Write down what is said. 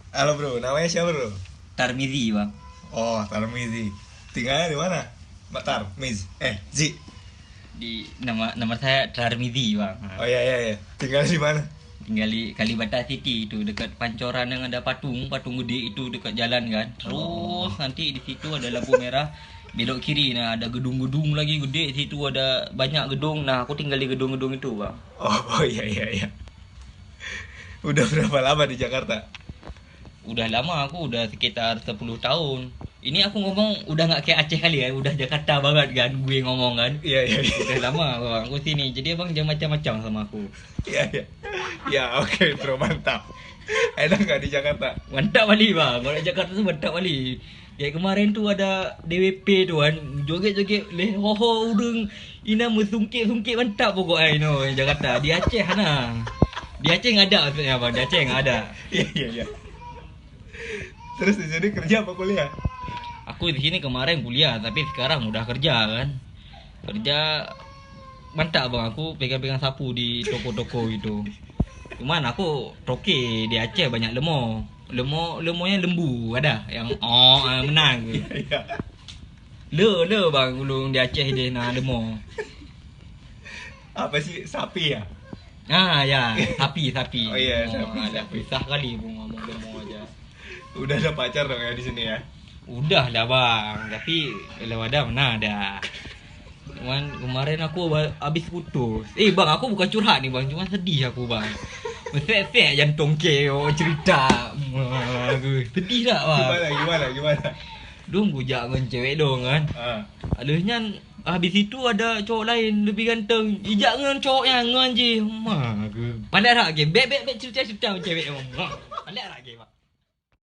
Halo bro, namanya siapa bro? Tarmizi bang. Oh, Tarmizi. Tinggalnya di mana? Mbak Tarmiz. Zi. Di nama saya Tarmizi bang. Oh iya iya iya. Tinggalnya di mana? Tinggal di Kalibata City itu dekat Pancoran yang ada patung gede itu dekat jalan kan. Oh. Terus nanti di situ ada lampu merah, belok kiri, nah ada gedung-gedung lagi gede, di situ ada banyak gedung. Nah aku tinggal di gedung-gedung itu bang. Oh, oh iya iya iya. Udah berapa lama di Jakarta? Udah lama, aku udah sekitar 10 tahun. Ini aku ngomong udah nggak kayak Aceh kali ya, udah Jakarta banget kan gue ngomong kan. Iya iya iya. Udah lama bang aku sini, jadi abang jangan macam-macam sama aku. Iya iya. Ya oke bro, mantap. Enak nggak di Jakarta? Mantap kali bang, kalau Jakarta tuh mantap kali. Kayak kemarin tuh ada DWP tuh kan, joget-joget leh ho ho urung ina mesungkit-sungkit mantap pokoknya no Jakarta. Di Aceh sana. Di Aceh nggak ada maksudnya bang, di Aceh nggak ada. Iya iya iya. Terus di sini kerja apa kuliah? Aku di sini kemarin kuliah, tapi sekarang udah kerja kan. Kerja mantap bang, aku pegang-pegang sapu di toko-toko itu. Cuman aku toke di Aceh banyak lemo. Lemonya lembu ada yang menang. Iya iya. Le bang ulung di Aceh dia nah lemo. Apa sih, sapi ya? Ah ya, sapi. Oh iya, Oh, sapi ada sapi. pisah kali bu ngomong lemo aja. Udah ada pacar dong ya di sini ya? Udah dah bang, tapi kalau ada mana ada. Cuman kemarin aku habis putus. Bang, aku bukan curhat nih bang, cuma sedih aku bang. Mesek-sek jantung keo cerita. Aduh, sedih tak bang. Gimana gimana gimana? Dong bujak dengan cewek dong kan. Ah. Aduhnya habis itu ada cowok lain lebih ganteng. Ijak dengan cowoknya ngan je. Mak. Pandai tak game? Bek cerita-cerita dengan cewek. Pandai tak game?